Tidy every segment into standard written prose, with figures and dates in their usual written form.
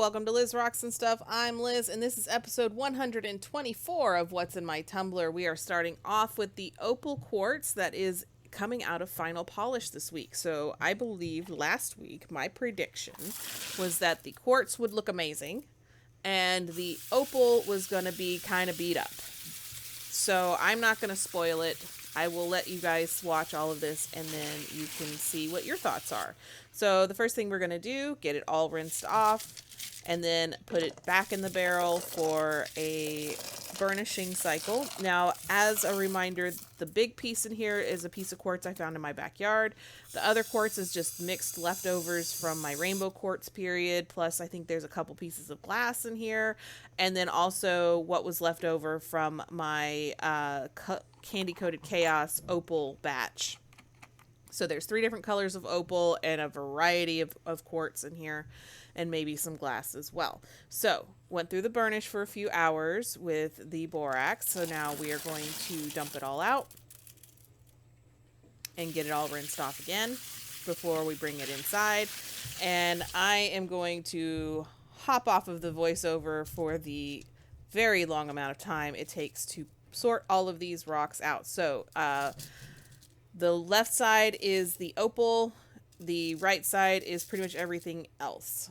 welcome to Liz Rocks and Stuff. I'm Liz, and this is episode 124 of What's in My Tumbler. We are starting off with the Opal Quartz that is coming out of final polish this week. So I believe last week my prediction was that the quartz would look amazing and the opal was going to be kind of beat up. So I'm not going to spoil it. I will let you guys watch all of this and then you can see what your thoughts are. So the first thing we're going to do, get it all rinsed off and then put it back in the barrel for a burnishing cycle. Now, as a reminder, the big piece in here is a piece of quartz I found in my backyard. The other quartz is just mixed leftovers from my rainbow quartz period. Plus, I think there's a couple pieces of glass in here. And then also what was left over from my Candy Coated Chaos opal batch. So there's 3 different colors of opal and a variety of quartz in here and maybe some glass as well. So went through the burnish for a few hours with the borax. So now we are going to dump it all out and get it all rinsed off again before we bring it inside. And I am going to hop off of the voiceover for the very long amount of time it takes to sort all of these rocks out. So, the left side is the opal. The right side is pretty much everything else.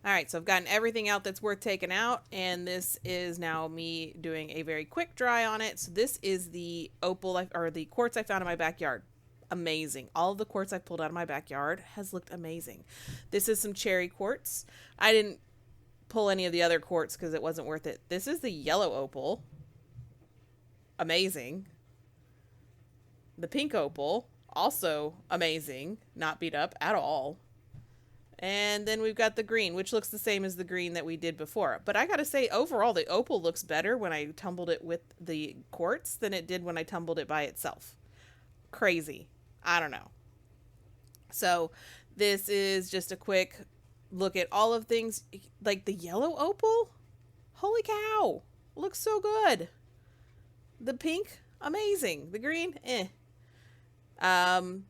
All right, so I've gotten everything out that's worth taking out, and this is now me doing a very quick dry on it. So this is the opal, or the quartz I found in my backyard. Amazing. All of the quartz I've pulled out of my backyard has looked amazing. This is some cherry quartz. I didn't pull any of the other quartz because it wasn't worth it. This is the yellow opal. Amazing. The pink opal, also amazing. Not beat up at all. And then we've got the green, which looks the same as the green that we did before. But I gotta say, overall, the opal looks better when I tumbled it with the quartz than it did when I tumbled it by itself. Crazy. I don't know. So this is just a quick look at all of things. Like the yellow opal? Holy cow. Looks so good. The pink? Amazing. The green? Eh. Um,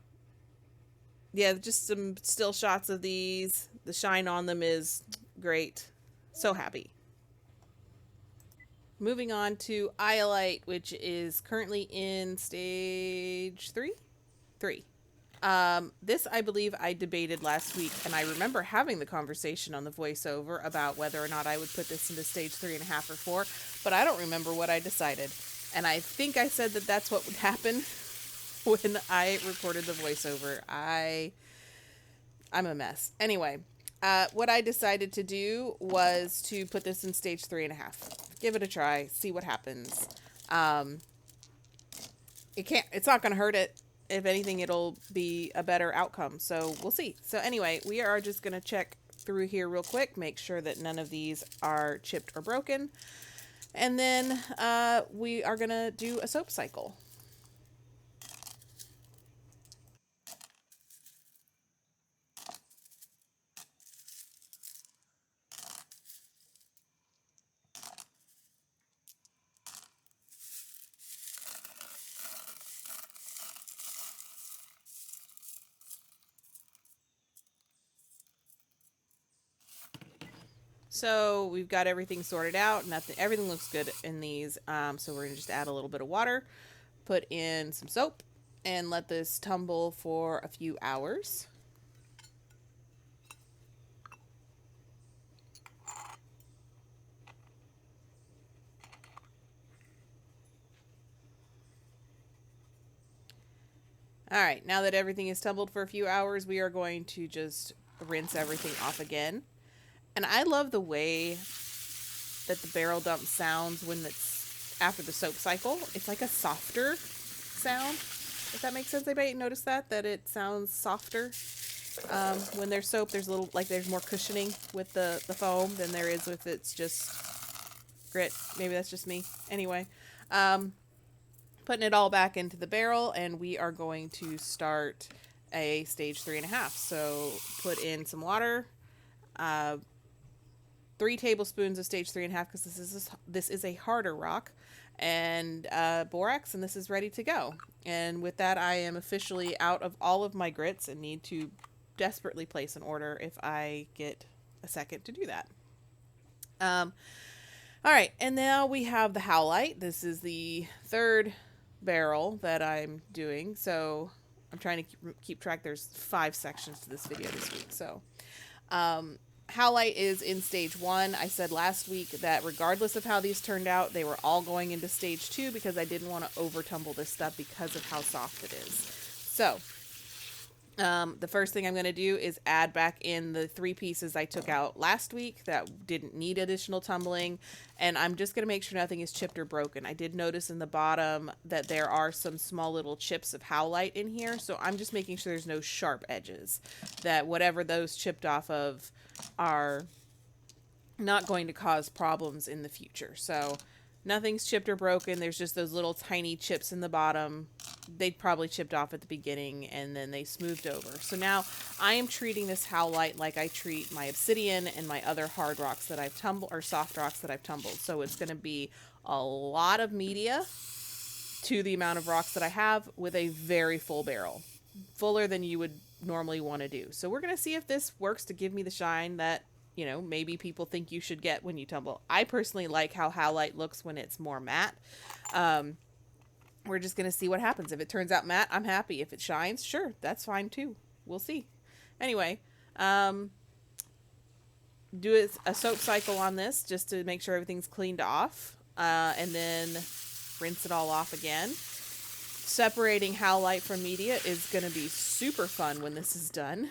yeah, just some still shots of these. The shine on them is great. So happy. Moving on to Iolite, which is currently in stage 3? 3. This I believe I debated last week, and I remember having the conversation on the voiceover about whether or not I would put this into stage 3.5 or 4, but I don't remember what I decided. And I think I said that that's what would happen when I recorded the voiceover. I'm a mess. Anyway, what I decided to do was to put this in stage 3.5. Give it a try. See what happens. It's not going to hurt it. If anything, it'll be a better outcome. So we'll see. So anyway, we are just going to check through here real quick. Make sure that none of these are chipped or broken. And then we are going to do a soap cycle. So we've got everything sorted out. Everything looks good in these. So we're going to just add a little bit of water, put in some soap, and let this tumble for a few hours. All right, now that everything is tumbled for a few hours, we are going to just rinse everything off again. And I love the way that the barrel dump sounds when it's after the soap cycle. It's like a softer sound, if that makes sense. Anybody notice that it sounds softer? When there's soap, there's there's more cushioning with the foam than there is if it's just grit. Maybe that's just me. Anyway, putting it all back into the barrel, and we are going to start a stage 3.5. So put in some water, 3 tablespoons of stage 3.5 because this is a harder rock, and borax, and this is ready to go. And with that, I am officially out of all of my grits and need to desperately place an order if I get a second to do that. All right, and now we have the Howlite. This is the 3rd barrel that I'm doing, so I'm trying to keep track. There's 5 sections to this video this week. So Howlite is in stage 1. I said last week that regardless of how these turned out, they were all going into stage 2 because I didn't want to over tumble this stuff because of how soft it is. So the first thing I'm going to do is add back in the 3 pieces I took out last week that didn't need additional tumbling, and I'm just going to make sure nothing is chipped or broken. I did notice in the bottom that there are some small little chips of Howlite in here, so I'm just making sure there's no sharp edges, that whatever those chipped off of are not going to cause problems in the future. So nothing's chipped or broken. There's just those little tiny chips in the bottom. They'd probably chipped off at the beginning and then they smoothed over. So now I am treating this Howlite like I treat my Obsidian and my other hard rocks that I've tumbled, or soft rocks that I've tumbled. So it's going to be a lot of media to the amount of rocks that I have with a very full barrel. Fuller than you would normally want to do. So we're going to see if this works to give me the shine that, you know, maybe people think you should get when you tumble. I personally like how Howlite looks when it's more matte. We're just going to see what happens. If it turns out matte, I'm happy. If it shines, sure, that's fine too. We'll see. Anyway, do a soap cycle on this just to make sure everything's cleaned off. And then rinse it all off again. Separating Howlite from media is going to be super fun when this is done.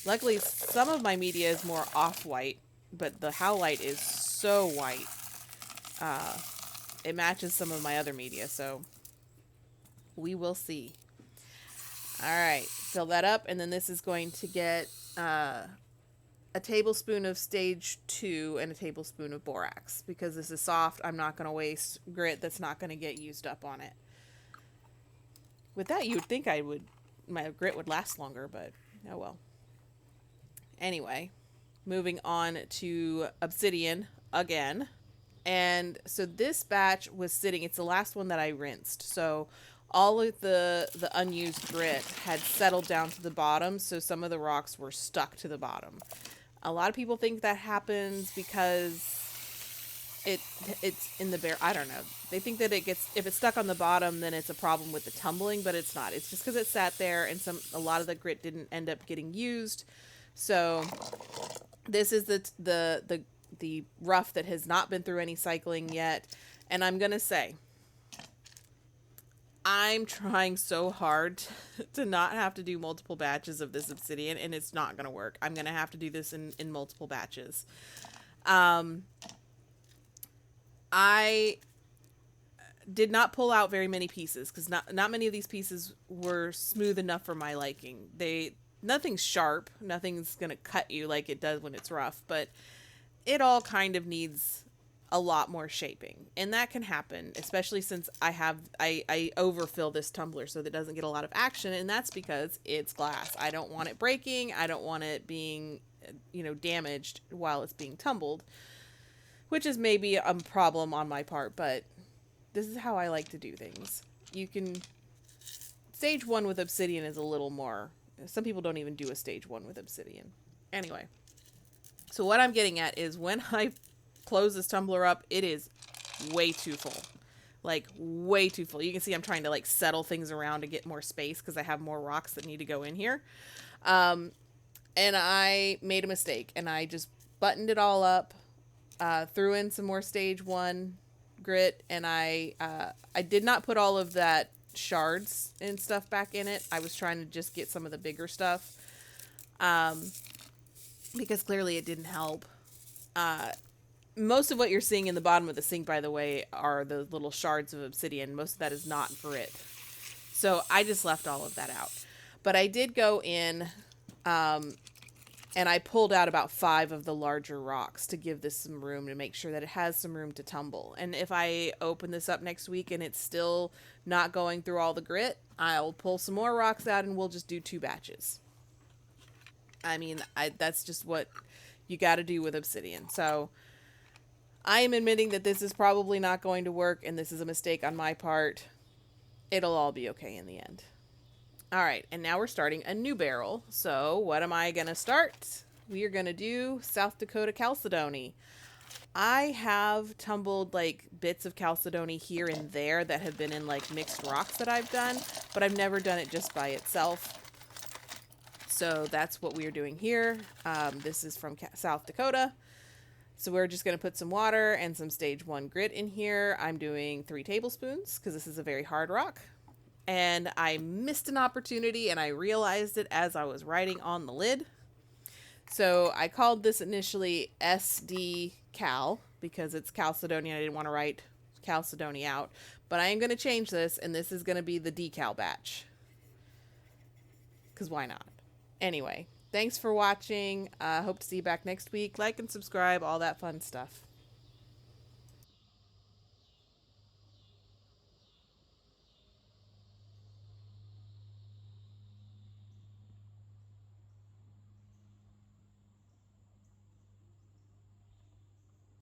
Luckily, some of my media is more off-white, but the Howlite is so white. It matches some of my other media, so we will see. All right, fill that up, and then this is going to get a tablespoon of stage 2 and a tablespoon of borax. Because this is soft, I'm not going to waste grit that's not going to get used up on it. With that, you would think my grit would last longer, but oh well. Anyway, moving on to Obsidian again. And so this batch was sitting, it's the last one that I rinsed. So all of the unused grit had settled down to the bottom, so some of the rocks were stuck to the bottom. A lot of people think that happens because it's in the barrel. I don't know. They think that if it's stuck on the bottom, then it's a problem with the tumbling, but it's not. It's just because it sat there and a lot of the grit didn't end up getting used. So this is the rough that has not been through any cycling yet. And I'm going to say, I'm trying so hard to not have to do multiple batches of this Obsidian, and it's not going to work. I'm going to have to do this in multiple batches. I did not pull out very many pieces because not many of these pieces were smooth enough for my liking. Nothing's sharp. Nothing's going to cut you like it does when it's rough, but it all kind of needs a lot more shaping, and that can happen, especially since I overfill this tumbler so that it doesn't get a lot of action, and that's because it's glass. I don't want it breaking. I don't want it being, damaged while it's being tumbled, which is maybe a problem on my part, but this is how I like to do things. Stage 1 with Obsidian is a little more, some people don't even do a stage 1 with Obsidian. Anyway, so what I'm getting at is when I close this tumbler up, it is way too full. Like, way too full. You can see I'm trying to, settle things around to get more space because I have more rocks that need to go in here. And I made a mistake, and I just buttoned it all up, threw in some more stage 1 grit, and I did not put all of that shards and stuff back in it. I was trying to just get some of the bigger stuff. Because clearly it didn't help. Most of what you're seeing in the bottom of the sink, by the way, are the little shards of obsidian. Most of that is not grit. So I just left all of that out. But I did go in and I pulled out about 5 of the larger rocks to give this some room, to make sure that it has some room to tumble. And if I open this up next week and it's still not going through all the grit, I'll pull some more rocks out and we'll just do 2 batches. I mean, that's just what you got to do with obsidian. So I am admitting that this is probably not going to work and this is a mistake on my part. It'll all be okay in the end. All right, and now we're starting a new barrel. So what am I going to start? We are going to do South Dakota Chalcedony. I have tumbled like bits of Chalcedony here and there that have been in like mixed rocks that I've done, but I've never done it just by itself. So that's what we're doing here. This is from South Dakota. So we're just going to put some water and some stage 1 grit in here. I'm doing 3 tablespoons because this is a very hard rock. And I missed an opportunity and I realized it as I was writing on the lid. So I called this initially SD Cal because it's Chalcedony. I didn't want to write Chalcedony out. But I am going to change this, and this is going to be the decal batch. Because why not? Anyway, thanks for watching. Hope to see you back next week. Like and subscribe, all that fun stuff.